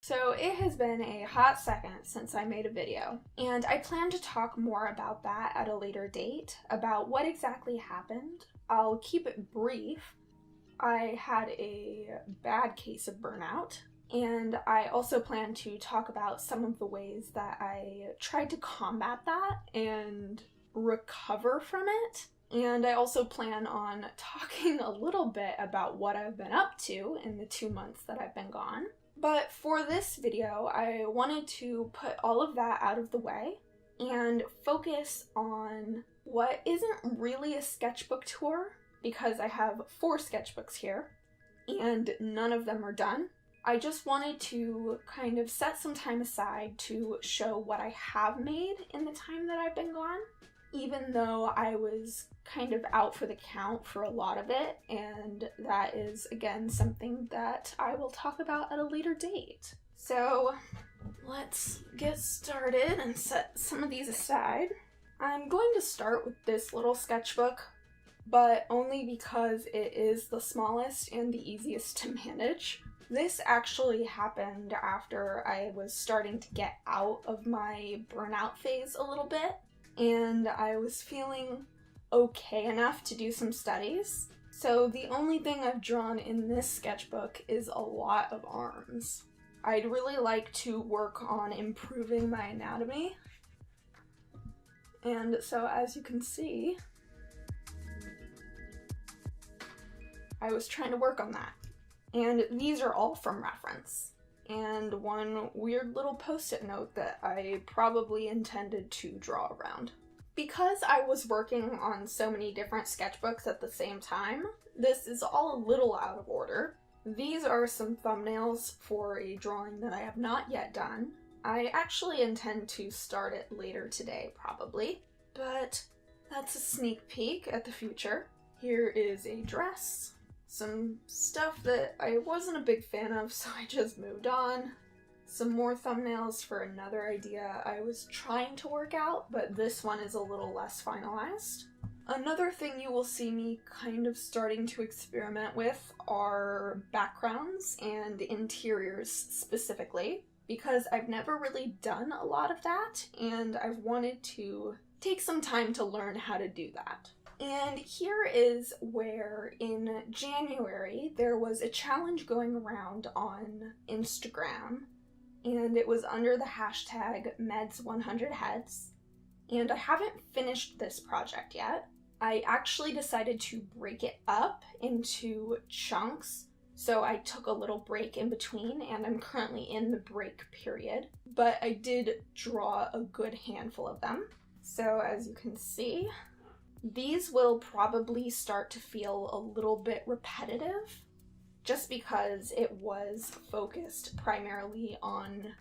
So it has been a hot second since I made a video, and I plan to talk more about that at a later date, about what exactly happened. I'll keep it brief. I had a bad case of burnout, and I also plan to talk about some of the ways that I tried to combat that and recover from it. And I also plan on talking a little bit about what I've been up to in the 2 months that I've been gone. But for this video, I wanted to put all of that out of the way and focus on what isn't really a sketchbook tour, because I have 4 sketchbooks here and none of them are done. I just wanted to kind of set some time aside to show what I have made in the time that I've been gone, even though I was kind of out for the count for a lot of it, and that is, again, something that I will talk about at a later date. So let's get started and set some of these aside. I'm going to start with this little sketchbook, but only because it is the smallest and the easiest to manage. This actually happened after I was starting to get out of my burnout phase a little bit, and I was feeling okay enough to do some studies. So the only thing I've drawn in this sketchbook is a lot of arms. I'd really like to work on improving my anatomy. And so as you can see, I was trying to work on that. And these are all from reference. And one weird little post-it note that I probably intended to draw around. Because I was working on so many different sketchbooks at the same time, this is all a little out of order. These are some thumbnails for a drawing that I have not yet done. I actually intend to start it later today, probably, but that's a sneak peek at the future. Here is a dress, some stuff that I wasn't a big fan of, so I just moved on. Some more thumbnails for another idea I was trying to work out, but this one is a little less finalized. Another thing you will see me kind of starting to experiment with are backgrounds and interiors specifically, because I've never really done a lot of that, and I've wanted to take some time to learn how to do that. And here is where in January there was a challenge going around on Instagram, and it was under the hashtag Meds100Heads, and I haven't finished this project yet. I actually decided to break it up into chunks, so I took a little break in between, and I'm currently in the break period, but I did draw a good handful of them. So as you can see, these will probably start to feel a little bit repetitive, just because it was focused primarily on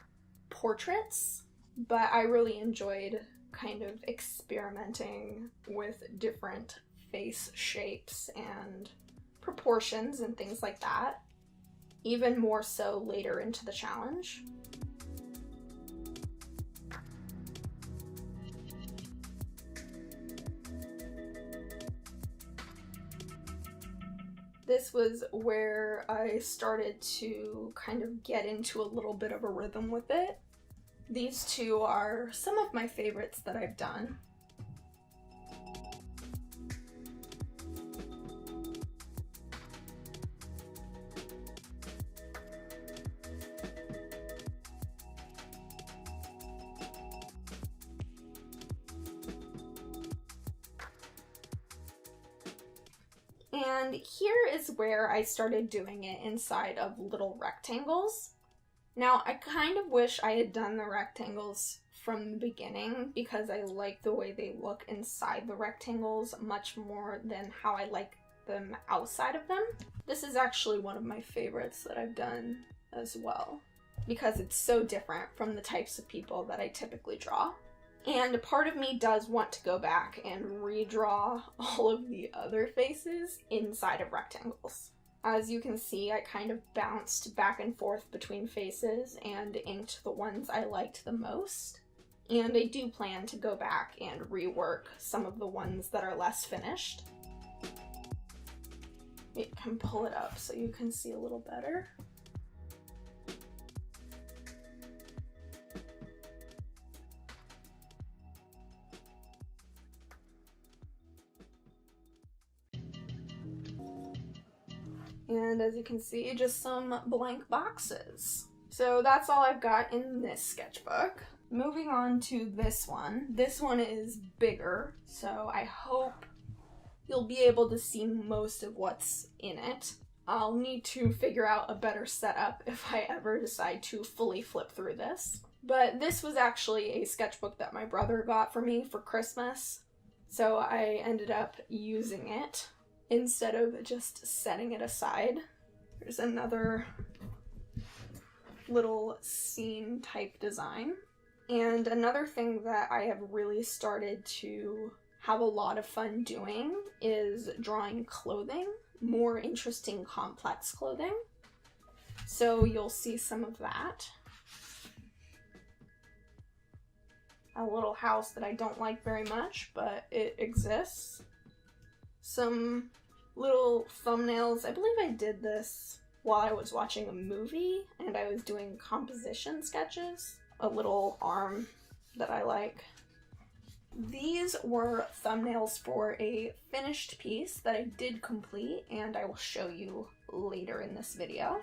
portraits, but I really enjoyed kind of experimenting with different face shapes and proportions and things like that, even more so later into the challenge. This was where I started to kind of get into a little bit of a rhythm with it. These two are some of my favorites that I've done. And here is where I started doing it inside of little rectangles. Now, I kind of wish I had done the rectangles from the beginning, because I like the way they look inside the rectangles much more than how I like them outside of them. This is actually one of my favorites that I've done as well, because it's so different from the types of people that I typically draw. And part of me does want to go back and redraw all of the other faces inside of rectangles. As you can see, I kind of bounced back and forth between faces and inked the ones I liked the most. And I do plan to go back and rework some of the ones that are less finished. It can pull it up so you can see a little better. And as you can see, just some blank boxes. So that's all I've got in this sketchbook. Moving on to this one. This one is bigger, so I hope you'll be able to see most of what's in it. I'll need to figure out a better setup if I ever decide to fully flip through this. But this was actually a sketchbook that my brother got for me for Christmas, so I ended up using it instead of just setting it aside. There's another little scene type design. And another thing that I have really started to have a lot of fun doing is drawing clothing, more interesting, complex clothing. So you'll see some of that. A little house that I don't like very much, but it exists. Some little thumbnails. I believe I did this while I was watching a movie and I was doing composition sketches. A little arm that I like. These were thumbnails for a finished piece that I did complete, and I will show you later in this video.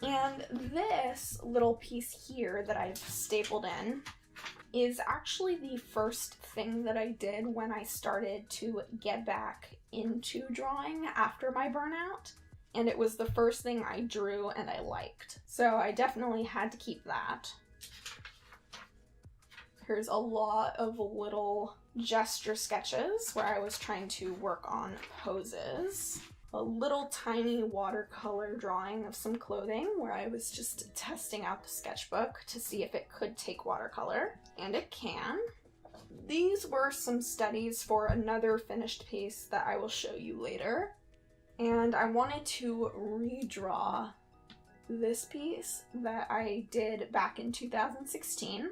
And this little piece here that I've stapled in is actually the first thing that I did when I started to get back into drawing after my burnout. And it was the first thing I drew and I liked. So I definitely had to keep that. Here's a lot of little gesture sketches where I was trying to work on poses. A little tiny watercolor drawing of some clothing where I was just testing out the sketchbook to see if it could take watercolor, and it can. These were some studies for another finished piece that I will show you later. And I wanted to redraw this piece that I did back in 2016.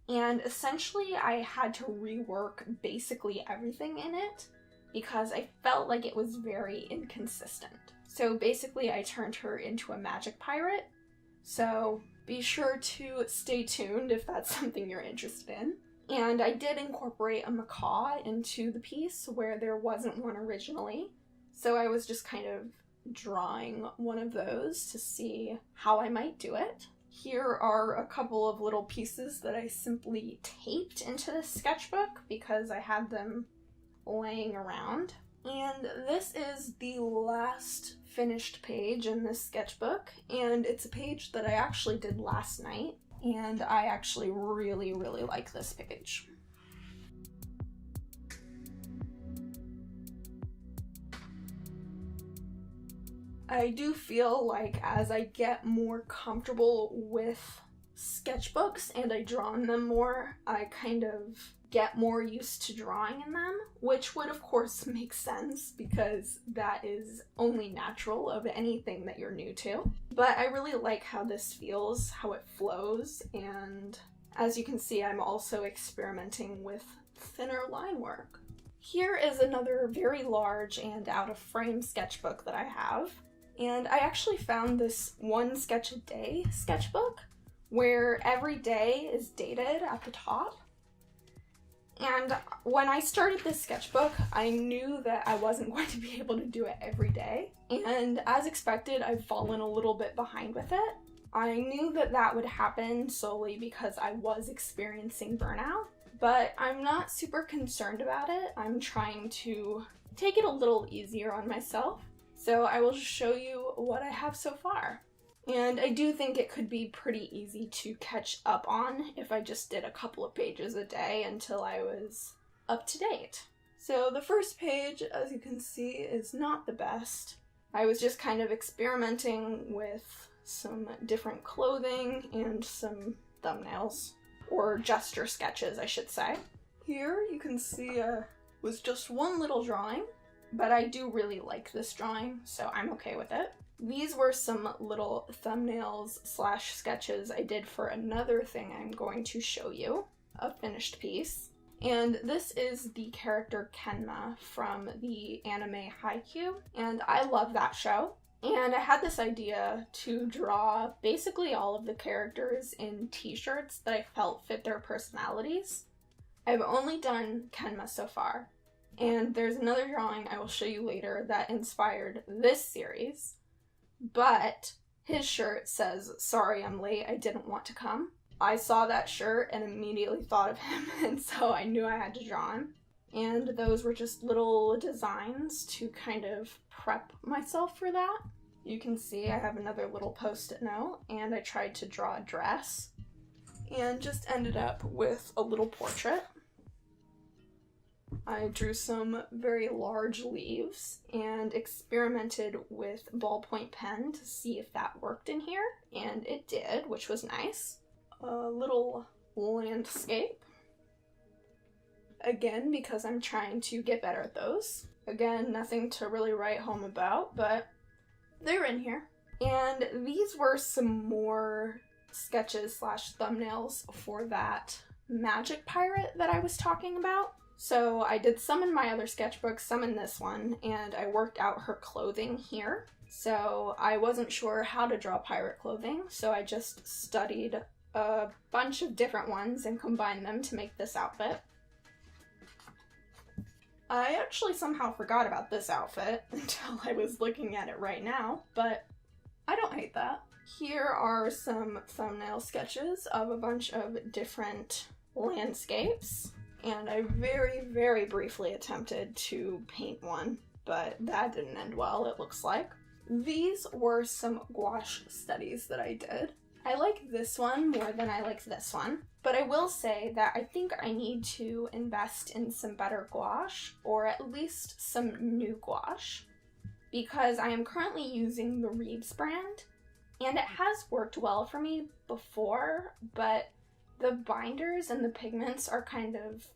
And essentially I had to rework basically everything in it because I felt like it was very inconsistent. So basically I turned her into a magic pirate. So be sure to stay tuned if that's something you're interested in. And I did incorporate a macaw into the piece where there wasn't one originally. So I was just kind of drawing one of those to see how I might do it. Here are a couple of little pieces that I simply taped into this sketchbook because I had them laying around. And this is the last finished page in this sketchbook, and it's a page that I actually did last night, and I actually really, really like this page. I do feel like as I get more comfortable with sketchbooks and I draw in them more, I kind of get more used to drawing in them, which would of course make sense because that is only natural of anything that you're new to. But I really like how this feels, how it flows, and as you can see, I'm also experimenting with thinner line work. Here is another very large and out of frame sketchbook that I have. And I actually found this one sketch a day sketchbook where every day is dated at the top. And when I started this sketchbook, I knew that I wasn't going to be able to do it every day. And as expected, I've fallen a little bit behind with it. I knew that that would happen solely because I was experiencing burnout, but I'm not super concerned about it. I'm trying to take it a little easier on myself. So I will just show you what I have so far. And I do think it could be pretty easy to catch up on if I just did a couple of pages a day until I was up to date. So the first page, as you can see, is not the best. I was just kind of experimenting with some different clothing and some thumbnails, or gesture sketches, I should say. Here you can see was just one little drawing. But I do really like this drawing, so I'm okay with it. These were some little thumbnails / sketches I did for another thing I'm going to show you, a finished piece. And this is the character Kenma from the anime Haikyuu, and I love that show. And I had this idea to draw basically all of the characters in t-shirts that I felt fit their personalities. I've only done Kenma so far. And there's another drawing I will show you later that inspired this series, but his shirt says, "Sorry I'm late, I didn't want to come." I saw that shirt and immediately thought of him, and so I knew I had to draw him. And those were just little designs to kind of prep myself for that. You can see I have another little post-it note, and I tried to draw a dress, and just ended up with a little portrait. I drew some very large leaves and experimented with ballpoint pen to see if that worked in here, and it did, which was nice. A little landscape. Again, because I'm trying to get better at those. Again, nothing to really write home about, but they're in here. And these were some more sketches slash thumbnails for that magic pirate that I was talking about. So I did some in my other sketchbook, some in this one, and I worked out her clothing here. So I wasn't sure how to draw pirate clothing, so I just studied a bunch of different ones and combined them to make this outfit. I actually somehow forgot about this outfit until I was looking at it right now, but I don't hate that. Here are some thumbnail sketches of a bunch of different landscapes, and I very, very briefly attempted to paint one, but that didn't end well, it looks like. These were some gouache studies that I did. I like this one more than I like this one, but I will say that I think I need to invest in some better gouache, or at least some new gouache, because I am currently using the Reeves brand, and it has worked well for me before, but the binders and the pigments are kind of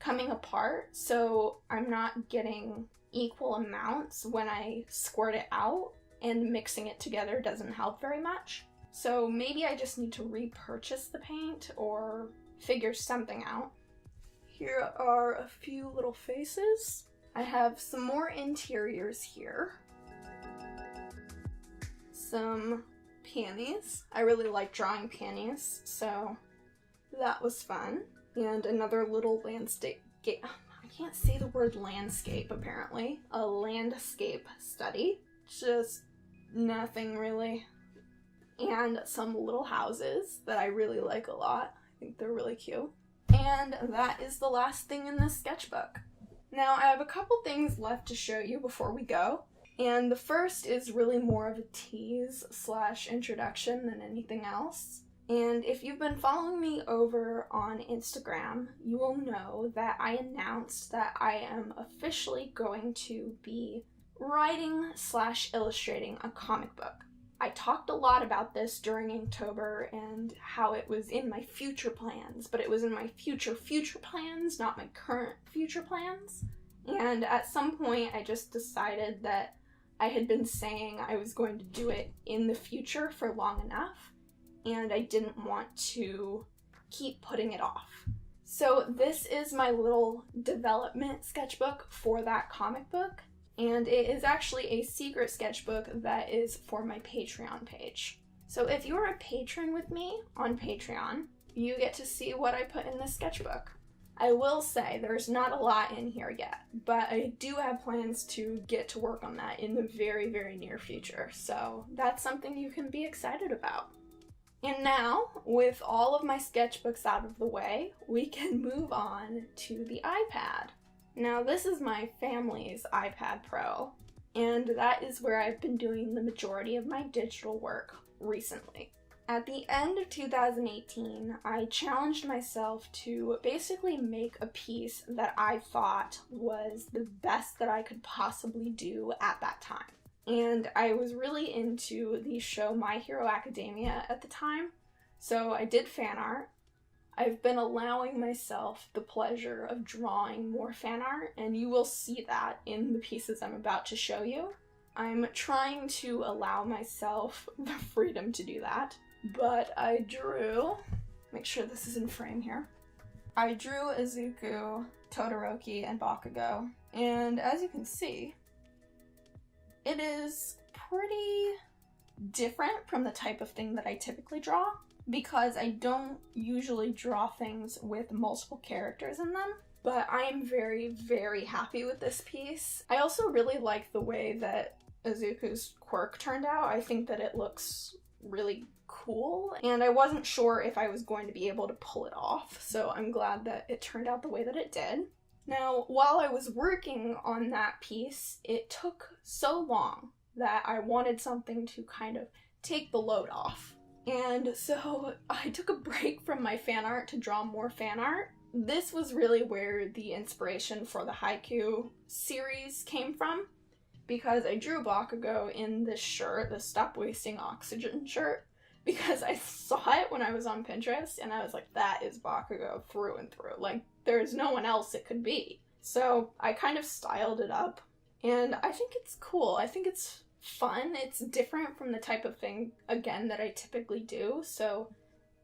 coming apart, so I'm not getting equal amounts when I squirt it out, and mixing it together doesn't help very much. So maybe I just need to repurchase the paint or figure something out. Here are a few little faces. I have some more interiors here. Some panties. I really like drawing panties, so that was fun. And another little landscape. I can't say the word landscape, apparently. A landscape study. Just nothing really. And some little houses that I really like a lot. I think they're really cute. And that is the last thing in this sketchbook. Now I have a couple things left to show you before we go. And the first is really more of a tease slash introduction than anything else. And if you've been following me over on Instagram, you will know that I announced that I am officially going to be writing slash illustrating a comic book. I talked a lot about this during Inktober and how it was in my future plans, but it was in my future plans, not my current future plans. And at some point I just decided that I had been saying I was going to do it in the future for long enough, and I didn't want to keep putting it off. So this is my little development sketchbook for that comic book. And it is actually a secret sketchbook that is for my Patreon page. So if you're a patron with me on Patreon, you get to see what I put in this sketchbook. I will say there's not a lot in here yet, but I do have plans to get to work on that in the very, very near future. So that's something you can be excited about. And now, with all of my sketchbooks out of the way, we can move on to the iPad. Now this is my family's iPad Pro, and that is where I've been doing the majority of my digital work recently. At the end of 2018, I challenged myself to basically make a piece that I thought was the best that I could possibly do at that time. And I was really into the show My Hero Academia at the time, so I did fan art. I've been allowing myself the pleasure of drawing more fan art, and you will see that in the pieces I'm about to show you. I'm trying to allow myself the freedom to do that, but I drew, make sure this is in frame here, I drew Izuku, Todoroki, and Bakugo, and as you can see, it is pretty different from the type of thing that I typically draw, because I don't usually draw things with multiple characters in them. but I am very, very happy with this piece. I also really like the way that Izuku's quirk turned out. I think that it looks really cool, and I wasn't sure if I was going to be able to pull it off, so I'm glad that it turned out the way that it did. Now, while I was working on that piece, it took so long that I wanted something to kind of take the load off. And so I took a break from my fan art to draw more fan art. This was really where the inspiration for the Haikyuu series came from, because I drew Bakugo in this shirt, the Stop Wasting Oxygen shirt, because I saw it when I was on Pinterest, and I was like, that is Bakugo through and through. Like, there's no one else it could be. So I kind of styled it up, and I think it's cool. I think it's fun. It's different from the type of thing, again, that I typically do, so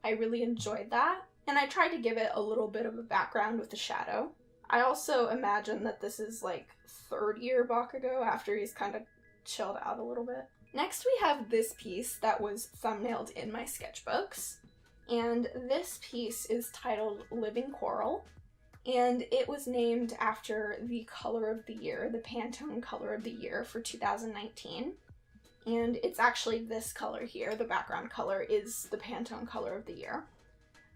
I really enjoyed that. And I tried to give it a little bit of a background with the shadow. I also imagine that this is like third year Bakugo after he's kind of chilled out a little bit. Next we have this piece that was thumbnailed in my sketchbooks, and this piece is titled Living Coral, and it was named after the color of the year, the Pantone color of the year for 2019, and it's actually this color here. The background color is the Pantone color of the year.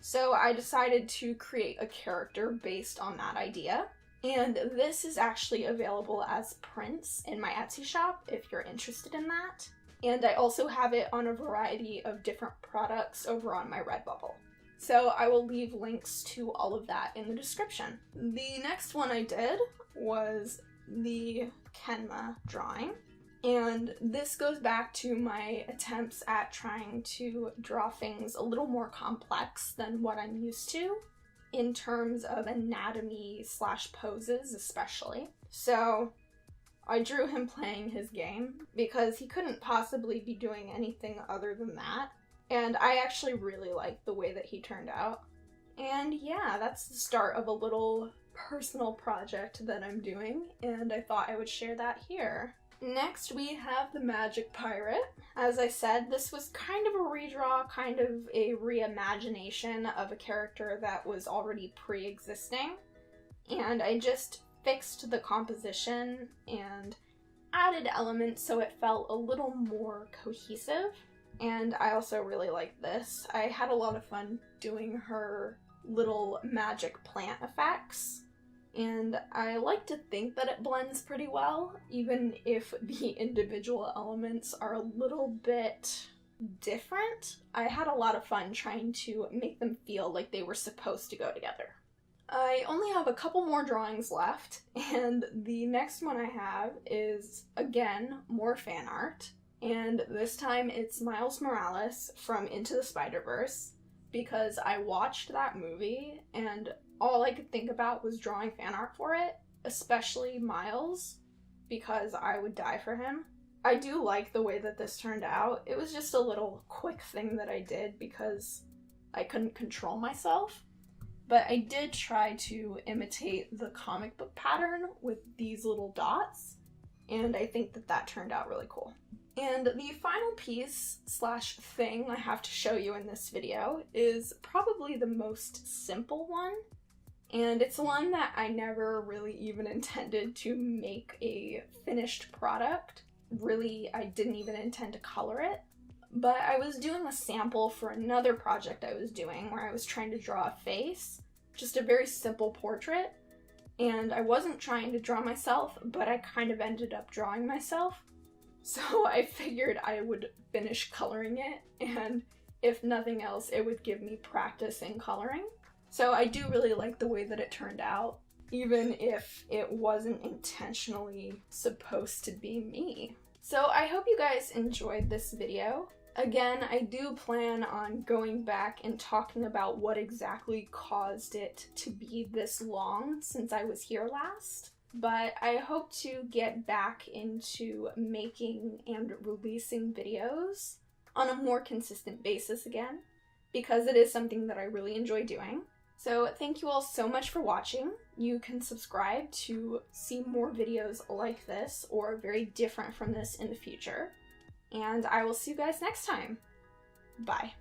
So I decided to create a character based on that idea. And this is actually available as prints in my Etsy shop if you're interested in that. And I also have it on a variety of different products over on my Redbubble. So I will leave links to all of that in the description. The next one I did was the Kenma drawing. And this goes back to my attempts at trying to draw things a little more complex than what I'm used to, in terms of anatomy / poses especially. So I drew him playing his game because he couldn't possibly be doing anything other than that. And I actually really liked the way that he turned out. And yeah, that's the start of a little personal project that I'm doing, and I thought I would share that here. Next we have the Magic Pirate. As I said, this was kind of a redraw, kind of a reimagination of a character that was already pre-existing, and I just fixed the composition and added elements so it felt a little more cohesive. And I also really like this. I had a lot of fun doing her little magic plant effects, and I like to think that it blends pretty well, even if the individual elements are a little bit different. I had a lot of fun trying to make them feel like they were supposed to go together. I only have a couple more drawings left, and the next one I have is, again, more fan art. And this time it's Miles Morales from Into the Spider-Verse, because I watched that movie and all I could think about was drawing fan art for it, especially Miles, because I would die for him. I do like the way that this turned out. It was just a little quick thing that I did because I couldn't control myself, but I did try to imitate the comic book pattern with these little dots, and I think that that turned out really cool. And the final piece / thing I have to show you in this video is probably the most simple one, and it's one that I never really even intended to make a finished product. Really, I didn't even intend to color it, but I was doing a sample for another project I was doing where I was trying to draw a face, just a very simple portrait, and I wasn't trying to draw myself, but I kind of ended up drawing myself. So I figured I would finish coloring it, and if nothing else, it would give me practice in coloring. So I do really like the way that it turned out, even if it wasn't intentionally supposed to be me. So I hope you guys enjoyed this video. Again, I do plan on going back and talking about what exactly caused it to be this long since I was here last. But I hope to get back into making and releasing videos on a more consistent basis again, because it is something that I really enjoy doing. So thank you all so much for watching. You can subscribe to see more videos like this or very different from this in the future. And I will see you guys next time. Bye.